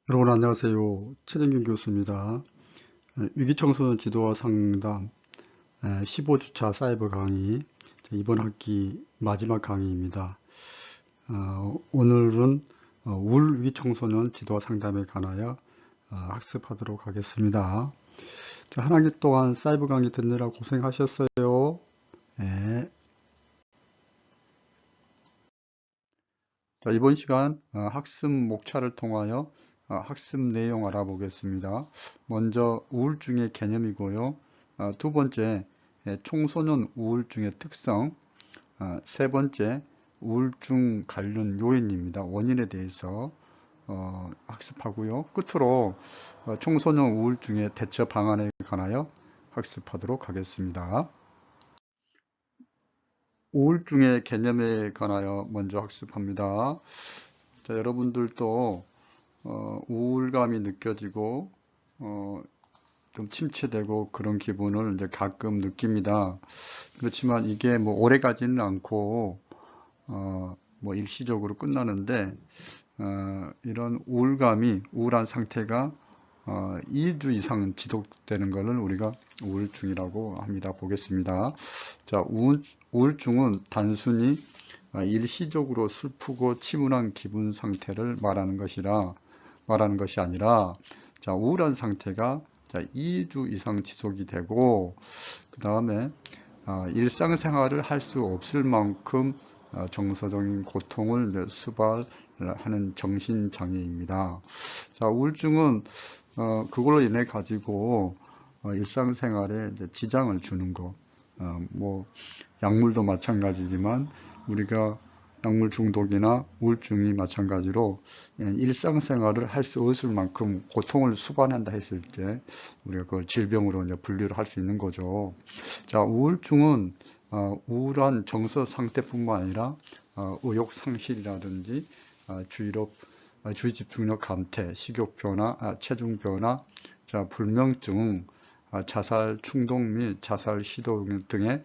여러분 안녕하세요. 최정균 교수입니다. 위기청소년 지도와 상담 15주차 사이버 강의 이번 학기 마지막 강의입니다. 오늘은 우울 위기청소년 지도와 상담에 관하여 학습하도록 하겠습니다. 한 학기 동안 사이버 강의 듣느라 고생하셨어요. 네. 이번 시간 학습 목차를 통하여 학습 내용 알아보겠습니다. 먼저 우울증의 개념이고요. 두 번째 청소년 우울증의 특성, 세 번째 우울증 관련 요인입니다. 원인에 대해서 학습하고요. 끝으로 청소년 우울증의 대처 방안에 관하여 학습하도록 하겠습니다. 우울증의 개념에 관하여 먼저 학습합니다. 자, 여러분들도 우울감이 느껴지고 좀 침체되고 그런 기분을 이제 가끔 느낍니다. 그렇지만 이게 뭐 오래 가지는 않고 뭐 일시적으로 끝나는데 이런 우울한 상태가 2주 이상 지속되는 것을 우리가 우울증이라고 합니다. 보겠습니다. 자, 우울증은 단순히 일시적으로 슬프고 침울한 기분 상태를 말하는 것이 아니라, 자, 우울한 상태가 2주 이상 지속이 되고, 그 다음에 일상생활을 할 수 없을 만큼 정서적인 고통을 수발하는 정신장애입니다. 자, 우울증은 그걸로 인해 가지고 일상생활에 이제 지장을 주는 거, 뭐 약물도 마찬가지지만 우리가 약물 중독이나 우울증이 마찬가지로 일상생활을 할 수 없을 만큼 고통을 수반한다 했을 때 우리가 그걸 질병으로 이제 분류를 할 수 있는 거죠. 자, 우울증은 우울한 정서 상태뿐만 아니라 의욕 상실이라든지 주의 집중력 감퇴, 식욕 변화, 체중 변화, 자, 불면증, 자살 충동 및 자살 시도 등의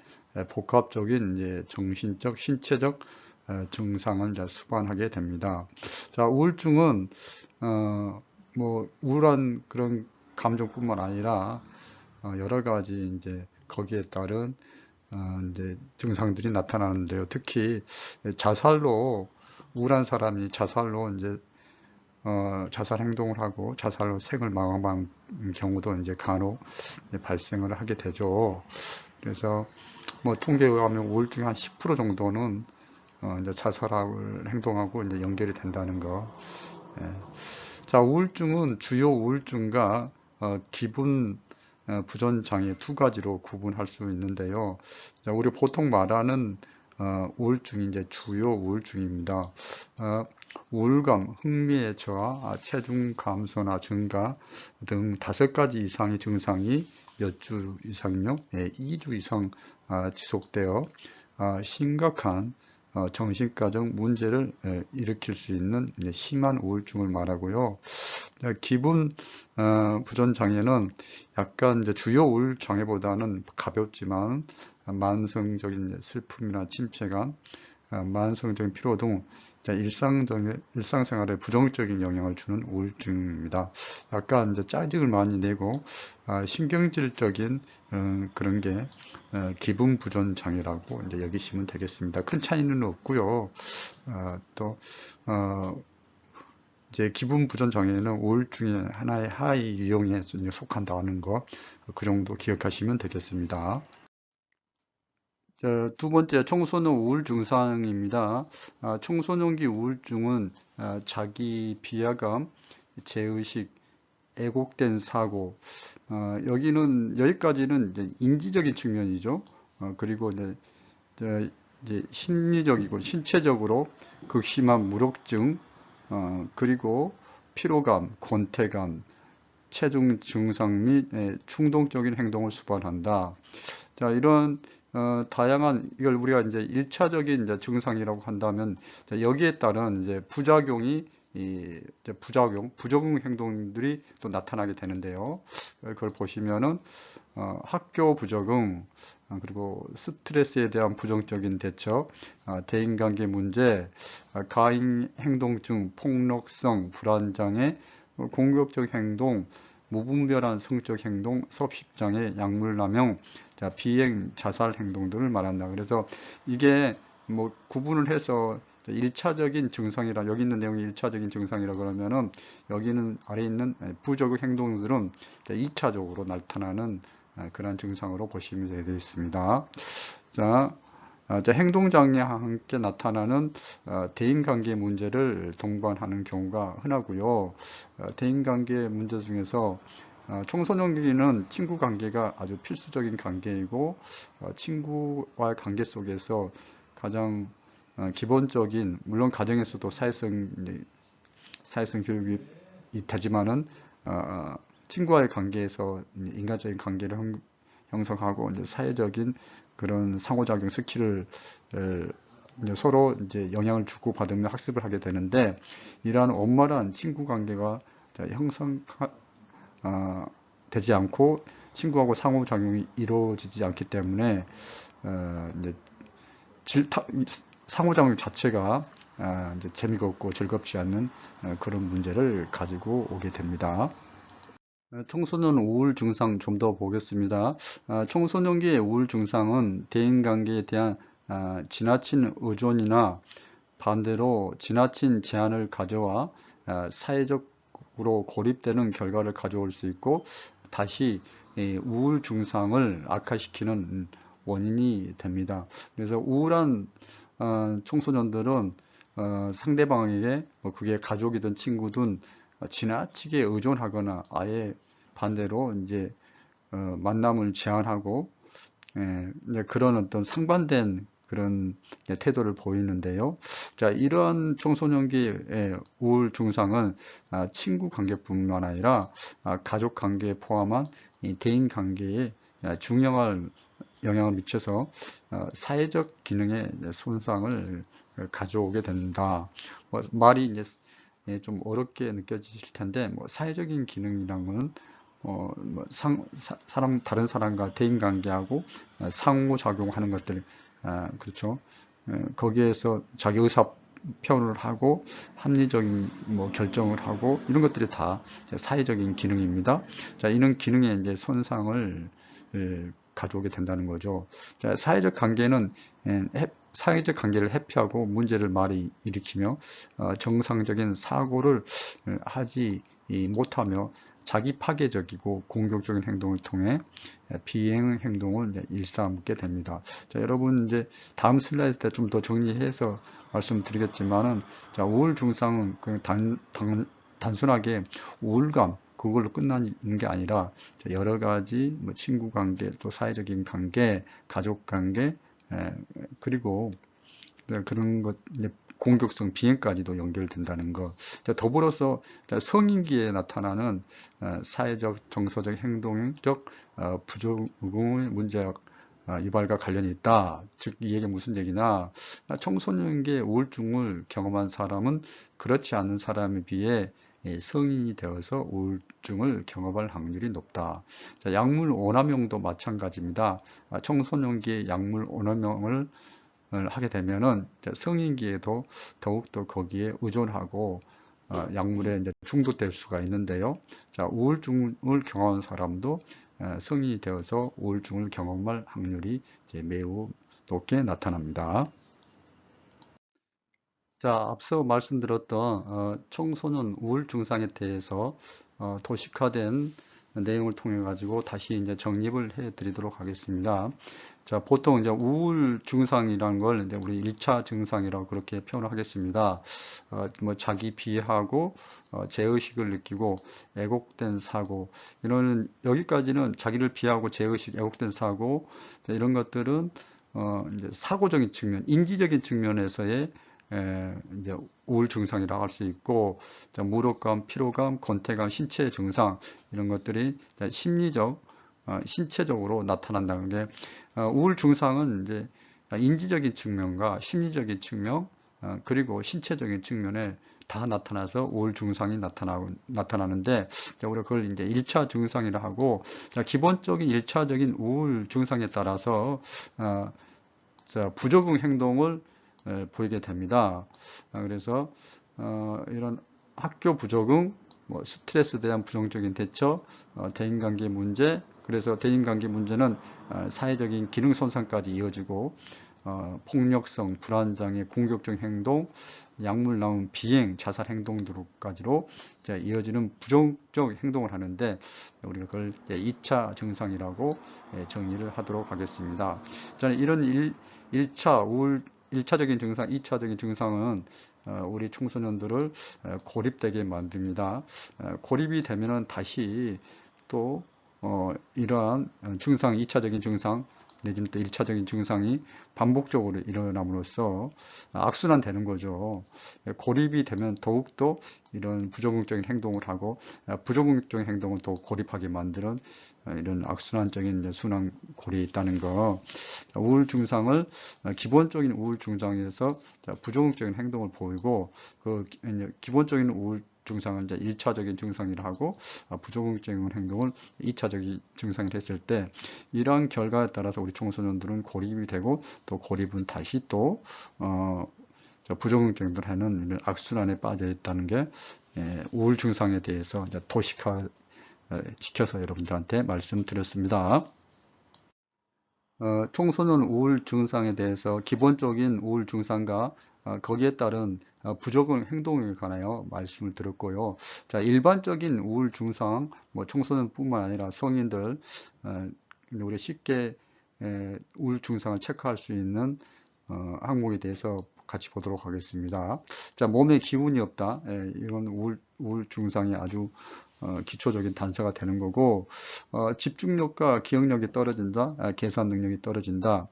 복합적인 이제 정신적, 신체적 증상을 이제 수반하게 됩니다. 자, 우울증은 뭐 우울한 그런 감정뿐만 아니라 여러 가지 이제 거기에 따른 이제 증상들이 나타나는데요. 특히 우울한 사람이 자살로 이제 자살 행동을 하고 자살로 생을 마감한 경우도 이제 간혹 발생을 하게 되죠. 그래서 뭐 통계에 의하면 우울증의 한 10% 정도는 이제 자살을 행동하고 이제 연결이 된다는 거. 예. 자, 우울증은 주요 우울증과 기분 부전 장애 두 가지로 구분할 수 있는데요. 자, 우리 보통 말하는 우울증이 이제 주요 우울증입니다. 우울감, 흥미의 저하, 체중 감소나 증가 등 5가지 이상의 증상이 몇 주 이상요, 2주 이상 지속되어 심각한 정신과적 문제를 일으킬 수 있는 심한 우울증을 말하고요. 기분 부전 장애는 약간 이제 주요 우울 장애보다는 가볍지만 만성적인 슬픔이나 침체감, 만성적인 피로 등 일상생활에 부정적인 영향을 주는 우울증입니다. 약간 이제 짜증을 많이 내고 신경질적인 그런 게 기분 부전 장애라고 이제 여기시면 되겠습니다. 큰 차이는 없고요. 또 이제 기분 부전 장애는 우울증의 하나의 하위 유형에 속한다는 거, 그 정도 기억하시면 되겠습니다. 자, 두 번째, 청소년 우울 증상입니다. 청소년기 우울증은 자기 비하감, 죄의식, 애곡된 사고, 여기까지는 이제 인지적인 측면이죠. 그리고 이제 심리적이고 신체적으로 극심한 무력증, 그리고 피로감, 권태감, 체중 증상 및 충동적인 행동을 수반한다. 자, 이런 이걸 우리가 이제 1차적인 이제 증상이라고 한다면, 여기에 따른 이제 이제 부적응 행동들이 또 나타나게 되는데요. 그걸 보시면은, 학교 부적응, 그리고 스트레스에 대한 부정적인 대처, 대인관계 문제, 가행 행동증, 폭력성, 불안장애, 공격적 행동, 무분별한 성적 행동, 섭식장애, 약물남용, 자, 비행, 자살 행동들을 말한다. 그래서 이게 뭐 구분을 해서 1차적인 증상이라, 여기 있는 내용이 1차적인 증상이라 그러면은 여기는 아래 있는 부적응 행동들은 2차적으로 나타나는 그런 증상으로 보시면 되겠습니다. 자, 행동장애와 함께 나타나는 대인관계 문제를 동반하는 경우가 흔하고요. 대인관계 문제 중에서 청소년기는 친구 관계가 아주 필수적인 관계이고, 친구와의 관계 속에서 가장 기본적인, 물론 가정에서도 사회성 교육이 되지만은 친구와의 관계에서 인간적인 관계를 형성하고 이제 사회적인 그런 상호작용 스킬을 이제 서로 이제 영향을 주고 받으며 학습을 하게 되는데, 이러한 원만한 친구 관계가 형성 되지 않고 친구하고 상호작용이 이루어지지 않기 때문에 이제 상호작용 자체가 이제 재미가 없고 즐겁지 않는 그런 문제를 가지고 오게 됩니다. 청소년 우울 증상 좀 더 보겠습니다. 청소년기의 우울 증상은 대인관계에 대한 지나친 의존이나 반대로 지나친 제한을 가져와 사회적으로 고립되는 결과를 가져올 수 있고, 다시 우울 증상을 악화시키는 원인이 됩니다. 그래서 우울한 청소년들은 상대방에게 그게 가족이든 친구든 지나치게 의존하거나 아예 반대로 이제 만남을 제한하고 그런 어떤 상반된 그런 태도를 보이는데요. 자, 이런 청소년기의 우울 증상은 친구 관계뿐만 아니라 가족 관계에 포함한 대인 관계에 중요한 영향을 미쳐서 사회적 기능에 손상을 가져오게 된다. 말이 이제 좀 어렵게 느껴지실 텐데, 사회적인 기능이란 것은 다른 사람과 대인 관계하고 상호작용하는 것들, 그렇죠. 거기에서 자기 의사 표현을 하고 합리적인 결정을 하고 이런 것들이 다 사회적인 기능입니다. 자, 이런 기능에 이제 손상을 가져오게 된다는 거죠. 자, 사회적 관계를 회피하고 문제를 많이 일으키며 정상적인 사고를 하지 못하며 자기 파괴적이고 공격적인 행동을 통해 비행 행동을 일삼게 됩니다. 자, 여러분 이제 다음 슬라이드 때 좀 더 정리해서 말씀드리겠지만은, 자, 우울 증상은 그냥 단순하게 우울감 그걸로 끝나는 게 아니라 여러 가지 친구 관계, 또 사회적인 관계, 가족 관계, 그리고 그런 것, 공격성 비행까지도 연결된다는 것. 더불어서 성인기에 나타나는 사회적, 정서적, 행동적 부조금의 문제와 유발과 관련이 있다. 즉, 이 얘기가 무슨 얘기냐? 청소년기의 우울증을 경험한 사람은 그렇지 않은 사람에 비해 성인이 되어서 우울증을 경험할 확률이 높다. 자, 약물 오남용도 마찬가지입니다. 청소년기에 약물 오남용을 하게 되면은 성인기에도 더욱더 거기에 의존하고 약물에 이제 중독될 수가 있는데요. 자, 우울증을 경험한 사람도 성인이 되어서 우울증을 경험할 확률이 이제 매우 높게 나타납니다. 자, 앞서 말씀드렸던 청소년 우울 증상에 대해서 도식화된 내용을 통해 가지고 다시 이제 정립을 해 드리도록 하겠습니다. 자, 보통 이제 우울 증상이라는 걸 이제 우리 1차 증상이라고 그렇게 표현을 하겠습니다. 자기 비하고 죄의식을 느끼고 애곡된 사고, 이런 여기까지는 자기를 비하고 죄의식, 애곡된 사고, 이런 것들은 이제 사고적인 측면, 인지적인 측면에서의 이제 우울 증상이라고 할 수 있고, 무력감, 피로감, 권태감, 신체 증상, 이런 것들이 심리적, 신체적으로 나타난다는 게, 우울 증상은 이제 인지적인 측면과 심리적인 측면, 그리고 신체적인 측면에 다 나타나서 우울 증상이 나타나는데, 우리가 그걸 이제 1차 증상이라 하고, 기본적인 1차적인 우울 증상에 따라서 부적응 행동을 보이게 됩니다. 그래서 이런 학교 부적응, 뭐 스트레스에 대한 부정적인 대처, 대인관계 문제, 그래서 대인관계 문제는 사회적인 기능 손상까지 이어지고 폭력성, 불안장애, 공격적 행동, 약물 나온 비행, 자살 행동 등까지로 이어지는 부정적 행동을 하는데 우리가 그걸 2차 증상이라고 정의를 하도록 하겠습니다. 저는 이런 1차 우울 1차적인 증상, 2차적인 증상은 우리 청소년들을 고립되게 만듭니다. 고립이 되면은 다시 또 이러한 증상, 2차적인 증상 내지는 또 1차적인 증상이 반복적으로 일어남으로써 악순환 되는 거죠. 고립이 되면 더욱더 이런 부정적인 행동을 하고 부정적인 행동을 또 고립하게 만드는 이런 악순환적인 순환 고리에 있다는 거. 우울 증상을 기본적인 우울 증상에서 부정적인 행동을 보이고 그 기본적인 우울 증상은 이제 1차적인 증상이라 하고 부정적인 행동을 2차적인 증상을 했을 때 이러한 결과에 따라서 우리 청소년들은 고립이 되고 또 고립은 다시 또 부정적인 하는 이런 악순환에 빠져 있다는 게 우울 증상에 대해서 이제 도식화 시켜서 여러분들한테 말씀드렸습니다. 청소년 우울 증상에 대해서 기본적인 우울 증상과 거기에 따른 부적응 행동에 관하여 말씀을 드렸고요. 자, 일반적인 우울 증상, 뭐 청소년뿐만 아니라 성인들 우리 쉽게 우울 증상을 체크할 수 있는 항목에 대해서 같이 보도록 하겠습니다. 자, 몸에 기운이 없다. 이런 우울 증상이 아주 기초적인 단서가 되는 거고, 집중력과 기억력이 떨어진다, 계산 능력이 떨어진다.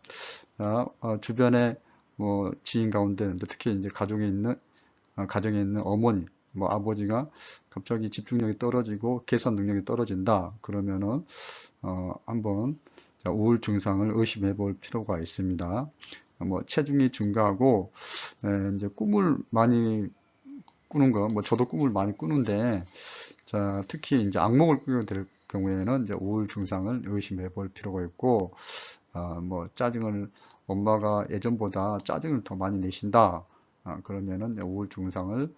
주변에 뭐 지인 가운데 특히 이제 가정에 있는 어머니, 뭐 아버지가 갑자기 집중력이 떨어지고 계산 능력이 떨어진다. 그러면은 한번 우울 증상을 의심해 볼 필요가 있습니다. 뭐 체중이 증가하고 이제 꿈을 많이 꾸는 거, 뭐 저도 꿈을 많이 꾸는데, 자, 특히 이제 악몽을 꾸게 될 경우에는 이제 우울 증상을 의심해 볼 필요가 있고, 뭐 엄마가 예전보다 짜증을 더 많이 내신다. 그러면은 우울 증상을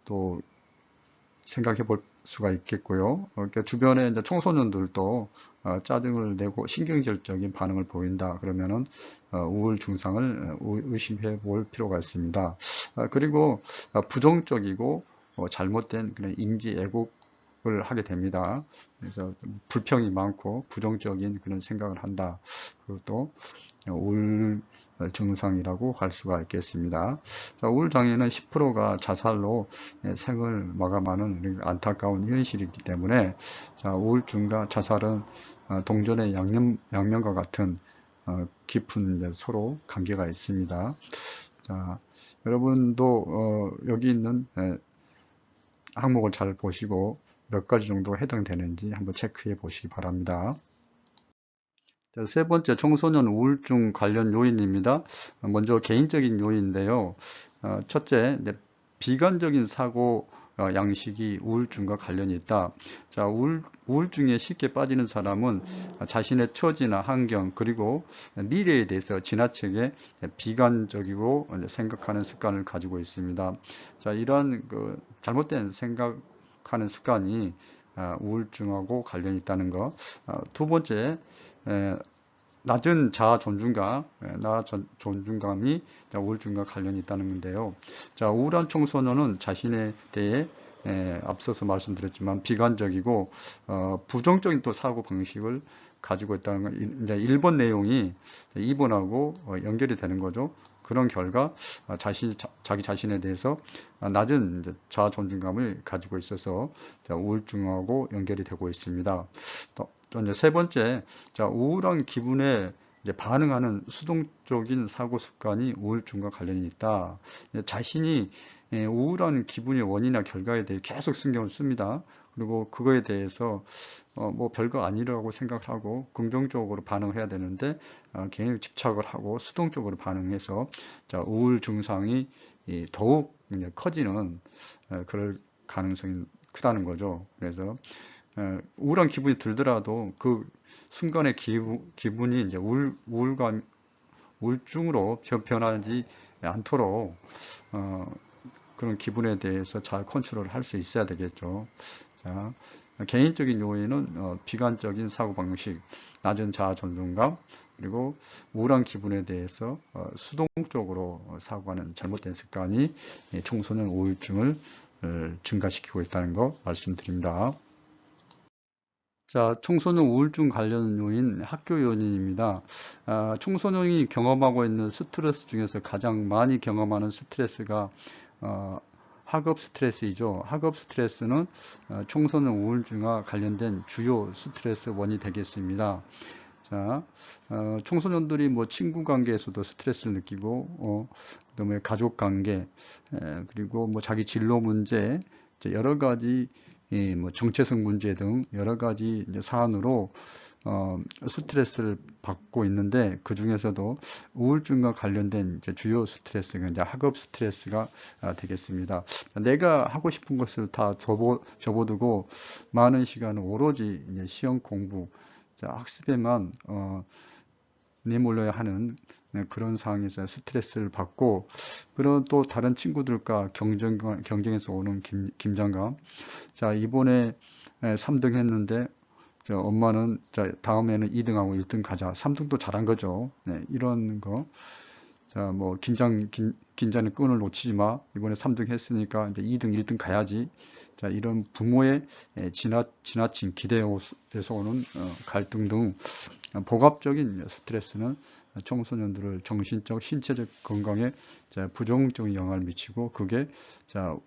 또 생각해 볼 수가 있겠고요. 그러니까 주변에 이제 청소년들도 짜증을 내고 신경질적인 반응을 보인다. 그러면은 우울 증상을 의심해 볼 필요가 있습니다. 그리고 부정적이고 잘못된 그런 인지 왜곡을 하게 됩니다. 그래서 불평이 많고 부정적인 그런 생각을 한다. 그것도 우울 증상이라고 할 수가 있겠습니다. 자, 우울 장애는 10%가 자살로 생을 마감하는 안타까운 현실이기 때문에 자, 우울증과 자살은 동전의 양면과 같은 깊은 서로 관계가 있습니다. 자, 여러분도 여기 있는 항목을 잘 보시고 몇 가지 정도 해당되는지 한번 체크해 보시기 바랍니다. 자, 세 번째, 청소년 우울증 관련 요인입니다. 먼저 개인적인 요인인데요. 첫째, 비관적인 사고 양식이 우울증과 관련이 있다. 자, 우울증에 쉽게 빠지는 사람은 자신의 처지나 환경 그리고 미래에 대해서 지나치게 비관적이고 생각하는 습관을 가지고 있습니다. 자, 이러한 잘못된 생각하는 습관이 우울증하고 관련이 있다는 것. 두 번째, 낮은 자아 존중감이 우울증과 관련이 있다는 건데요. 자, 우울한 청소년은 자신에 대해 앞서서 말씀드렸지만 비관적이고 부정적인 또 사고 방식을 가지고 있다는 건 이제 1번 내용이 2번하고 연결이 되는 거죠. 그런 결과 자기 자신에 대해서 낮은 자아 존중감을 가지고 있어서 우울증하고 연결이 되고 있습니다. 또 이제 세 번째, 자, 우울한 기분에 반응하는 수동적인 사고 습관이 우울증과 관련이 있다. 자신이 우울한 기분의 원인이나 결과에 대해 계속 신경을 씁니다. 그리고 그거에 대해서 뭐 별거 아니라고 생각을 하고 긍정적으로 반응을 해야 되는데 괜히 집착을 하고 수동적으로 반응해서 자, 우울 증상이 더욱 커지는 그럴 가능성이 크다는 거죠. 그래서 우울한 기분이 들더라도 그 순간의 기분이 이제 우울증으로 변하지 않도록 그런 기분에 대해서 잘 컨트롤 할 수 있어야 되겠죠. 자, 개인적인 요인은 비관적인 사고방식, 낮은 자아 존중감, 그리고 우울한 기분에 대해서 수동적으로 사고하는 잘못된 습관이 청소년 우울증을 증가시키고 있다는 거 말씀드립니다. 자, 청소년 우울증 관련 요인, 학교 요인입니다. 청소년이 경험하고 있는 스트레스 중에서 가장 많이 경험하는 스트레스가 학업 스트레스이죠. 학업 스트레스는 청소년 우울증과 관련된 주요 스트레스 원인이 되겠습니다. 자, 청소년들이 뭐 친구 관계에서도 스트레스를 느끼고, 그다음에 가족 관계, 그리고 뭐 자기 진로 문제, 여러 가지 뭐 정체성 문제 등 여러 가지 이제 사안으로 스트레스를 받고 있는데, 그 중에서도 우울증과 관련된 이제 주요 스트레스가 이제 학업 스트레스가 되겠습니다. 내가 하고 싶은 것을 다 접어두고 많은 시간을 오로지 이제 시험 공부, 학습에만 내몰려야 하는 그런 상황에서 스트레스를 받고, 그런 또 다른 친구들과 경쟁에서 오는 긴장감. 자, 이번에 3등 했는데 엄마는 다음에는 2등하고 1등 가자. 3등도 잘한 거죠. 네, 이런 거. 자, 뭐 긴장의 끈을 놓치지 마. 이번에 3등 했으니까 이제 2등, 1등 가야지. 자, 이런 부모의 지나친 기대에서 오는 갈등 등 복합적인 스트레스는 청소년들을 정신적, 신체적 건강에 부정적인 영향을 미치고, 그게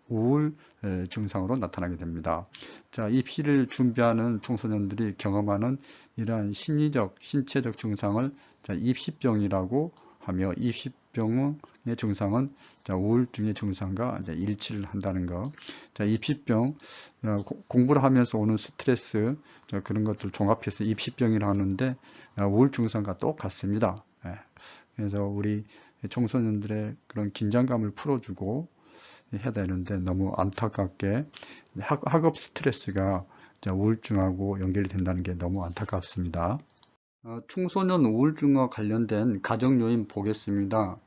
우울 증상으로 나타나게 됩니다. 자, 입시를 준비하는 청소년들이 경험하는 이러한 심리적, 신체적 증상을 입시병이라고 하며, 입시병의 증상은 우울증의 증상과 일치를 한다는 것. 자, 입시병, 공부를 하면서 오는 스트레스, 그런 것들 종합해서 입시병이라고 하는데, 우울 증상과 똑같습니다. 그래서 우리 청소년들의 그런 긴장감을 풀어주고 해야 되는데, 너무 안타깝게 학업 스트레스가 우울증하고 연결이 된다는 게 너무 안타깝습니다. 청소년 우울증과 관련된 가정 요인 보겠습니다.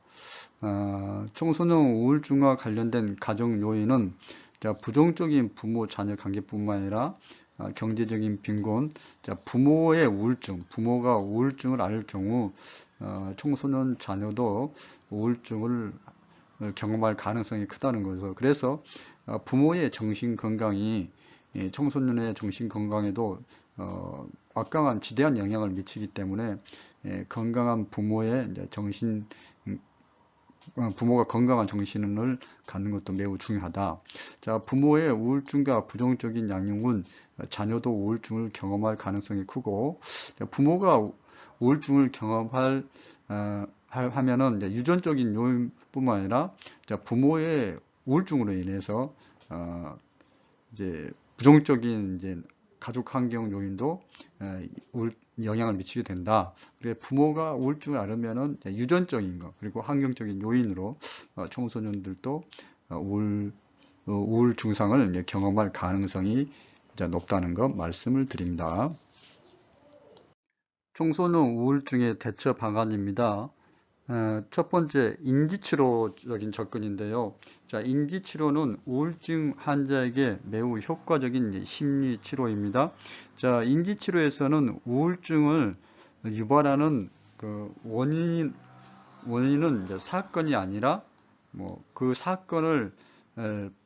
청소년 우울증과 관련된 가정 요인은 부정적인 부모 자녀 관계뿐만 아니라 경제적인 빈곤, 부모의 우울증, 부모가 우울증을 앓을 경우 청소년 자녀도 우울증을 경험할 가능성이 크다는 거죠. 그래서 부모의 정신 건강이 청소년의 정신 건강에도 막강한 지대한 영향을 미치기 때문에 건강한 부모의 부모가 건강한 정신을 갖는 것도 매우 중요하다. 자, 부모의 우울증과 부정적인 양육은 자녀도 우울증을 경험할 가능성이 크고, 부모가 우울증을 하면은 유전적인 요인뿐만 아니라 부모의 우울증으로 인해서 이제 부정적인 가족 환경 요인도 영향을 미치게 된다. 그래서 부모가 우울증을 앓으면은 유전적인 것, 그리고 환경적인 요인으로 청소년들도 우울 증상을 경험할 가능성이 높다는 것 말씀을 드립니다. 청소년 우울증의 대처 방안입니다. 첫 번째, 인지치료적인 접근인데요. 자, 인지치료는 우울증 환자에게 매우 효과적인 심리치료입니다. 자, 인지치료에서는 우울증을 유발하는 그 원인은 사건이 아니라 그 사건을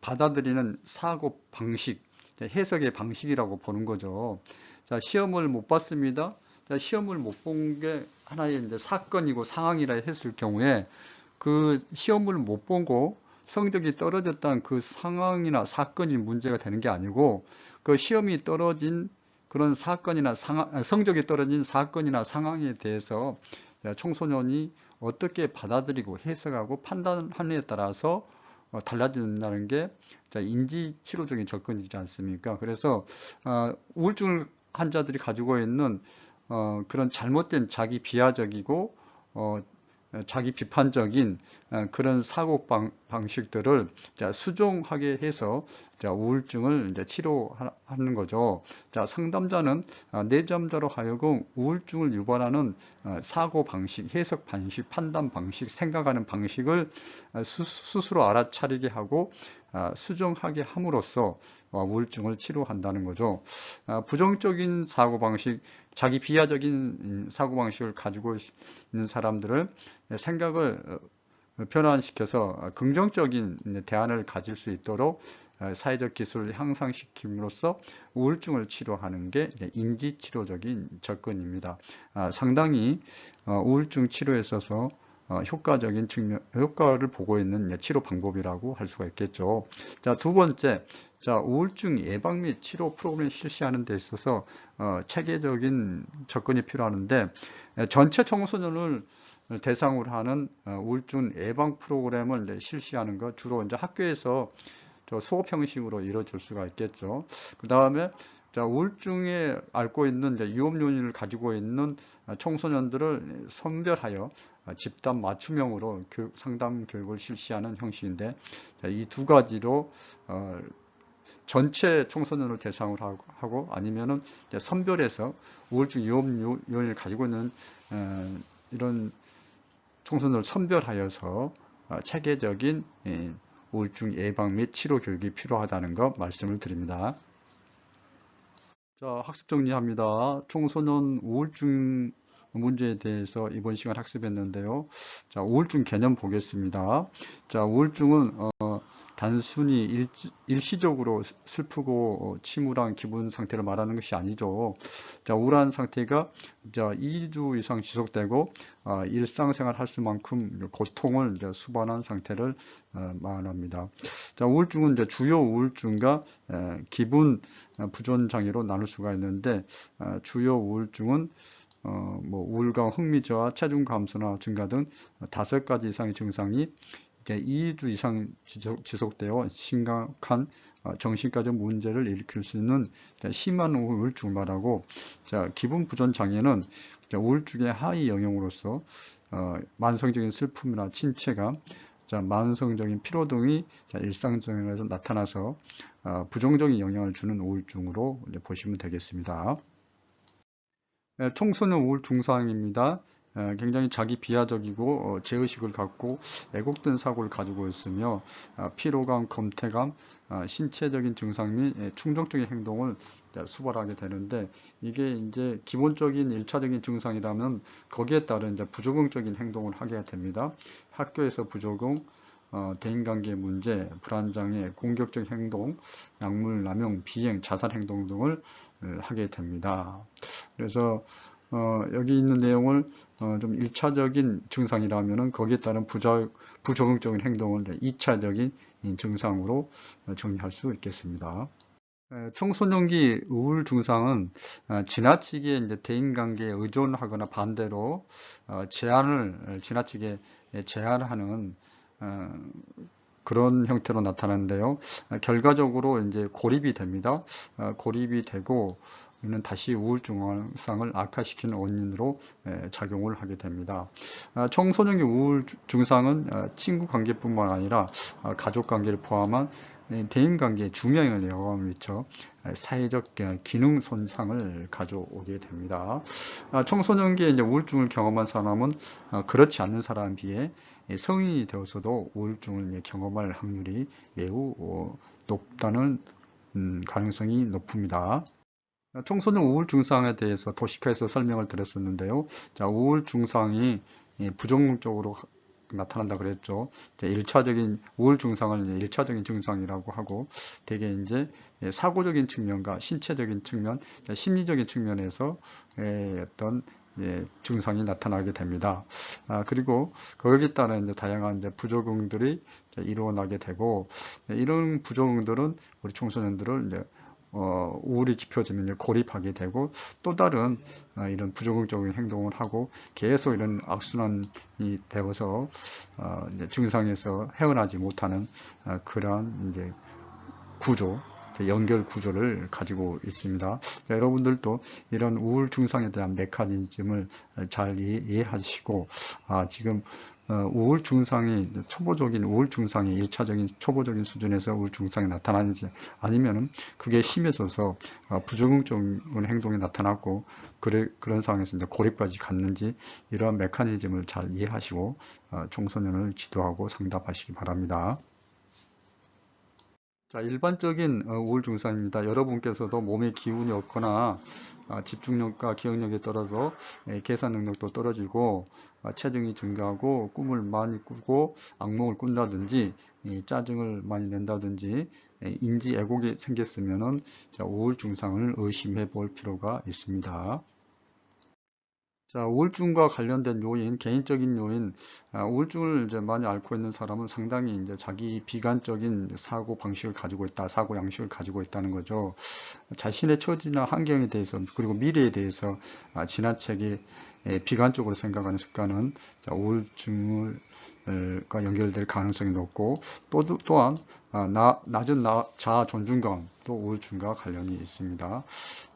받아들이는 사고 방식, 해석의 방식이라고 보는 거죠. 자, 시험을 못 봤습니다. 자, 시험을 못 본 게 하나의 사건이고 상황이라 했을 경우에, 그 시험을 못 보고 성적이 떨어졌다는 그 상황이나 사건이 문제가 되는 게 아니고, 그 시험이 떨어진 그런 사건이나 성적이 떨어진 사건이나 상황에 대해서 청소년이 어떻게 받아들이고 해석하고 판단하느냐에 따라서 달라진다는 게 인지치료적인 접근이지 않습니까? 그래서 우울증 환자들이 가지고 있는 그런 잘못된 자기 비하적이고 자기 비판적인 그런 방식들을 수정하게 해서 우울증을 이제 치료하는 거죠. 상담자는 내담자로 하여금 우울증을 유발하는 사고 방식, 해석 방식, 판단 방식, 생각하는 방식을 스스로 알아차리게 하고 수정하게 함으로써 우울증을 치료한다는 거죠. 부정적인 사고 방식, 자기 비하적인 사고 방식을 가지고 있는 사람들을 생각을 변환시켜서 긍정적인 대안을 가질 수 있도록 사회적 기술을 향상시킴으로써 우울증을 치료하는 게 인지치료적인 접근입니다. 상당히 우울증 치료에 있어서 효과적인 효과를 보고 있는 치료 방법이라고 할 수가 있겠죠. 두 번째, 우울증 예방 및 치료 프로그램을 실시하는 데 있어서 체계적인 접근이 필요하는데, 전체 청소년을 대상으로 하는 우울증 예방 프로그램을 실시하는 것, 주로 이제 학교에서 수업 형식으로 이루어질 수가 있겠죠. 그 다음에 우울증에 앓고 있는 위험 요인을 가지고 있는 청소년들을 선별하여 집단 맞춤형으로 상담 교육을 실시하는 형식인데, 이 두 가지로 전체 청소년을 대상으로 하고 아니면은 선별해서 우울증 위험 요인을 가지고 있는 이런 청소년을 선별하여서 체계적인 우울증 예방 및 치료 교육이 필요하다는 거 말씀을 드립니다. 학습 정리합니다. 청소년 우울증 문제에 대해서 이번 시간 학습했는데요. 우울증 개념 보겠습니다. 우울증은 단순히 일시적으로 슬프고 침울한 기분 상태를 말하는 것이 아니죠. 우울한 상태가 2주 이상 지속되고 일상생활 할 수만큼 고통을 수반한 상태를 말합니다. 우울증은 주요 우울증과 기분 부전 장애로 나눌 수가 있는데, 주요 우울증은 우울감, 흥미저하, 체중 감소나 증가 등 5가지 이상의 증상이 2주 이상 지속되어 심각한 정신과적 문제를 일으킬 수 있는 심한 우울증을 말하고, 기분 부전 장애는 우울증의 하위 영역으로서 만성적인 슬픔이나 침체감, 만성적인 피로 등이 일상생활에서 나타나서 부정적인 영향을 주는 우울증으로 보시면 되겠습니다. 청소년 우울 증상입니다. 굉장히 자기 비하적이고 제의식을 갖고 왜곡된 사고를 가지고 있으며 피로감, 검태감, 신체적인 증상 및 충동적인 행동을 수발하게 되는데, 이게 이제 기본적인 1차적인 증상이라면 거기에 따른 이제 부적응적인 행동을 하게 됩니다. 학교에서 부적응, 대인관계 문제, 불안장애, 공격적 행동, 약물 남용, 비행, 자살 행동 등을 하게 됩니다. 그래서 여기 있는 내용을 좀 1차적인 증상이라면 거기에 따른 부적응적인 행동을 2차적인 증상으로 정리할 수 있겠습니다. 청소년기 우울 증상은 지나치게 이제 대인관계에 의존하거나 반대로 지나치게 제한하는 그런 형태로 나타나는데요. 결과적으로 이제 고립이 됩니다. 고립이 되고 이는 다시 우울증 증상을 악화시키는 원인으로 작용을 하게 됩니다. 청소년기 우울 증상은 친구 관계뿐만 아니라 가족 관계를 포함한 대인 관계에 중요한 영향을 미쳐 사회적 기능 손상을 가져오게 됩니다. 청소년기에 이제 우울증을 경험한 사람은 그렇지 않는 사람에 비해 성인이 되어서도 우울증을 경험할 확률이 매우 높다는 가능성이 높습니다. 청소년 우울 증상에 대해서 도식화해서 설명을 드렸었는데요. 우울 증상이 부정적으로 나타난다 그랬죠. 1차적인 우울 증상을 1차적인 증상이라고 하고, 대개 이제 사고적인 측면과 신체적인 측면, 심리적인 측면에서 어떤 증상이 나타나게 됩니다. 그리고 거기에 따른 이제 다양한 이제 부적응들이 일어나게 되고, 이런 부적응들은 우리 청소년들을 이제 우울이 깊어지면 고립하게 되고, 또 다른 이런 부적응적인 행동을 하고 계속 이런 악순환이 되어서 이제 증상에서 헤어나지 못하는 그러한 이제 구조, 연결 구조를 가지고 있습니다. 자, 여러분들도 이런 우울 증상에 대한 메커니즘을 잘 이해하시고, 지금 우울 증상이 초보적인 우울 증상이 1차적인 초보적인 수준에서 우울 증상이 나타나는지, 아니면은 그게 심해져서 부정적인 행동이 나타났고 그런 상황에서 이제 고립까지 갔는지, 이러한 메커니즘을 잘 이해하시고 청소년을 지도하고 상담하시기 바랍니다. 자, 일반적인 우울 증상입니다. 여러분께서도 몸에 기운이 없거나 집중력과 기억력이 떨어져 계산 능력도 떨어지고 체중이 증가하고 꿈을 많이 꾸고 악몽을 꾼다든지 짜증을 많이 낸다든지 인지 왜곡이 생겼으면은 우울 증상을 의심해 볼 필요가 있습니다. 자, 우울증과 관련된 요인, 개인적인 요인, 우울증을 이제 많이 앓고 있는 사람은 상당히 이제 자기 비관적인 사고 방식을 가지고 있다, 사고 양식을 가지고 있다는 거죠. 자신의 처지나 환경에 대해서, 그리고 미래에 대해서 지나치게 비관적으로 생각하는 습관은 우울증을 과 연결될 가능성이 높고, 또한 낮은 자아 존중감도 우울증과 관련이 있습니다.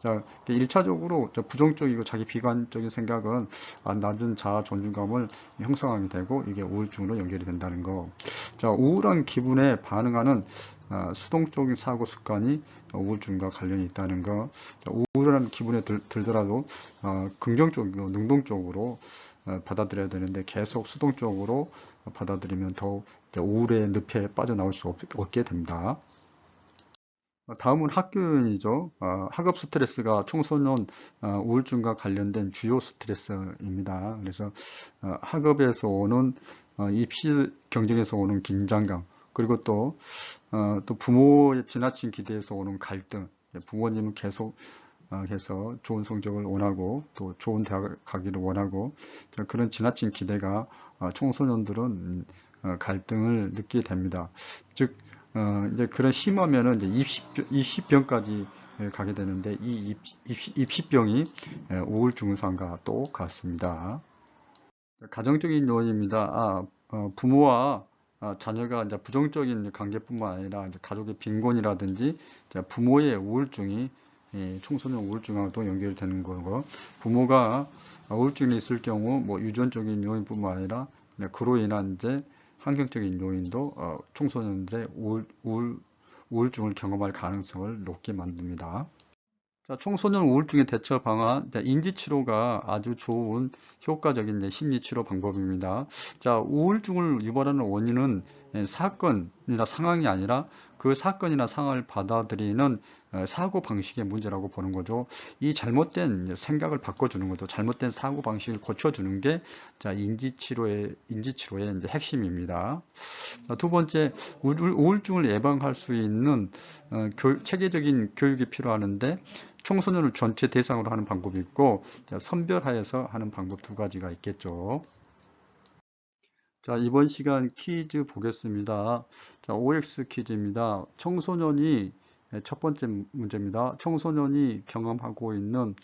자, 1차적으로 부정적이고 자기 비관적인 생각은 낮은 자아 존중감을 형성하게 되고, 이게 우울증으로 연결이 된다는 거. 자, 우울한 기분에 반응하는 수동적인 사고 습관이 우울증과 관련이 있다는 거. 자, 우울한 기분에 들더라도 긍정적이고 능동적으로 받아들여야 되는데, 계속 수동적으로 받아들이면 더욱 우울의 늪에 빠져나올 수 없게 됩니다. 다음은 학교 요인이죠. 학업 스트레스가 청소년 우울증과 관련된 주요 스트레스입니다. 그래서 학업에서 오는 입시 경쟁에서 오는 긴장감, 그리고 또 부모의 지나친 기대에서 오는 갈등, 부모님은 계속 해서 좋은 성적을 원하고 또 좋은 대학 가기를 원하고, 그런 지나친 기대가 청소년들은 갈등을 느끼게 됩니다. 즉 이제 그런 심하면은 이제 입시병까지 가게 되는데, 이 입시병이 우울 증상과 똑같습니다. 가정적인 요인입니다. 부모와 자녀가 이제 부정적인 관계뿐만 아니라 이제 가족의 빈곤이라든지 부모의 우울증이 청소년 우울증하고도 연결되는 거고, 부모가 우울증이 있을 경우 뭐 유전적인 요인뿐만 아니라 그로 인한 이제 환경적인 요인도 청소년들의 우울증을 경험할 가능성을 높게 만듭니다. 자, 청소년 우울증의 대처 방안, 인지치료가 아주 좋은 효과적인 심리치료 방법입니다. 자, 우울증을 유발하는 원인은 사건이나 상황이 아니라 그 사건이나 상황을 받아들이는 사고 방식의 문제라고 보는 거죠. 이 잘못된 생각을 바꿔주는 거죠. 잘못된 사고 방식을 고쳐주는 게 인지치료의 이제 핵심입니다. 자, 두 번째, 우울증을 예방할 수 있는 체계적인 교육이 필요하는데, 청소년을 전체 대상으로 하는 방법이 있고 선별하여서 하는 방법 두 가지가 있겠죠. 자, 이번 시간 퀴즈 보겠습니다. 자, OX 퀴즈입니다. 첫 번째 문제입니다. 청소년이 경험하고 있는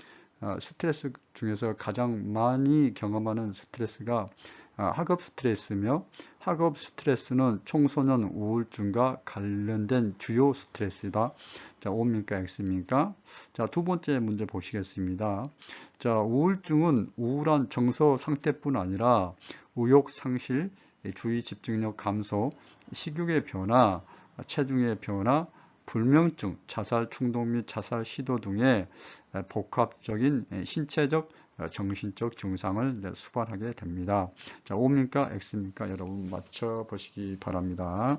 스트레스 중에서 가장 많이 경험하는 스트레스가 학업 스트레스며, 학업 스트레스는 청소년 우울증과 관련된 주요 스트레스다. 자, O입니까? X입니까? 자, 두 번째 문제 보시겠습니다. 자, 우울증은 우울한 정서 상태뿐 아니라 의욕 상실, 주의 집중력 감소, 식욕의 변화, 체중의 변화, 불면증, 자살 충동 및 자살 시도 등의 복합적인 신체적, 정신적 증상을 수반하게 됩니다. 자, O입니까? X입니까? 여러분 맞춰보시기 바랍니다.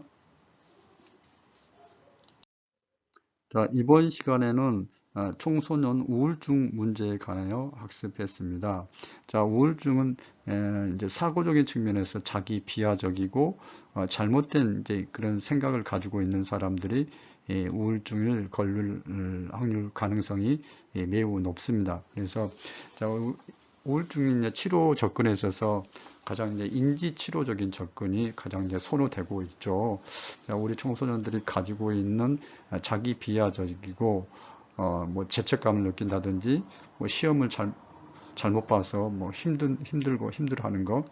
자, 이번 시간에는 청소년 우울증 문제에 관하여 학습했습니다. 자, 우울증은 이제 사고적인 측면에서 자기 비하적이고 잘못된 이제 그런 생각을 가지고 있는 사람들이 우울증을 걸릴 확률 가능성이 매우 높습니다. 그래서 자, 우울증 이제 치료 접근에 있어서 가장 이제 인지 치료적인 접근이 가장 이제 선호되고 있죠. 자, 우리 청소년들이 가지고 있는 자기 비하적이고 뭐 죄책감을 느낀다든지, 뭐 시험을 잘못 봐서 뭐 힘들고 힘들어하는 거,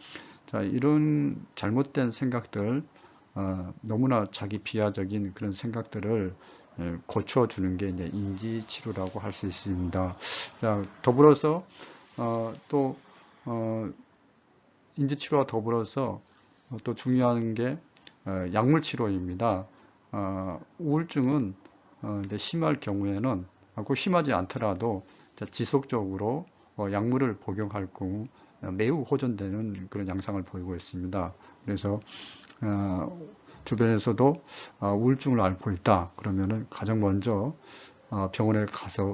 자, 이런 잘못된 생각들, 너무나 자기 비하적인 그런 생각들을 고쳐주는 게 이제 인지치료라고 할 수 있습니다. 자, 더불어서 또 인지치료와 더불어서 또 중요한 게 약물치료입니다. 우울증은 이제 심할 경우에는 꼭 심하지 않더라도 지속적으로 약물을 복용할 경우 매우 호전되는 그런 양상을 보이고 있습니다. 그래서 주변에서도 우울증을 앓고 있다 그러면은 가장 먼저 병원에 가서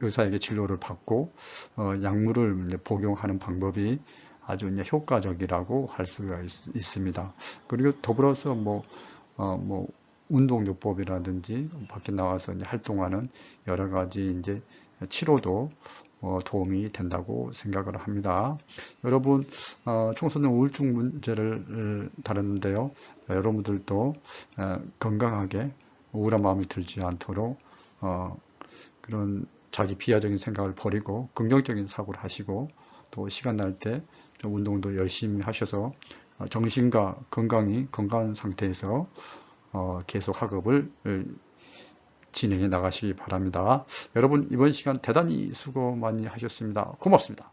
의사에게 진료를 받고 약물을 복용하는 방법이 아주 이제 효과적이라고 할 수가 있습니다. 그리고 더불어서 뭐 운동요법이라든지 밖에 나와서 이제 활동하는 여러 가지 이제 치료도 도움이 된다고 생각을 합니다. 여러분, 청소년 우울증 문제를 다뤘는데요. 여러분들도 건강하게 우울한 마음이 들지 않도록 그런 자기 비하적인 생각을 버리고 긍정적인 사고를 하시고 또 시간 날 때 운동도 열심히 하셔서 정신과 건강한 상태에서 계속 학업을 진행해 나가시기 바랍니다. 여러분 이번 시간 대단히 수고 많이 하셨습니다. 고맙습니다.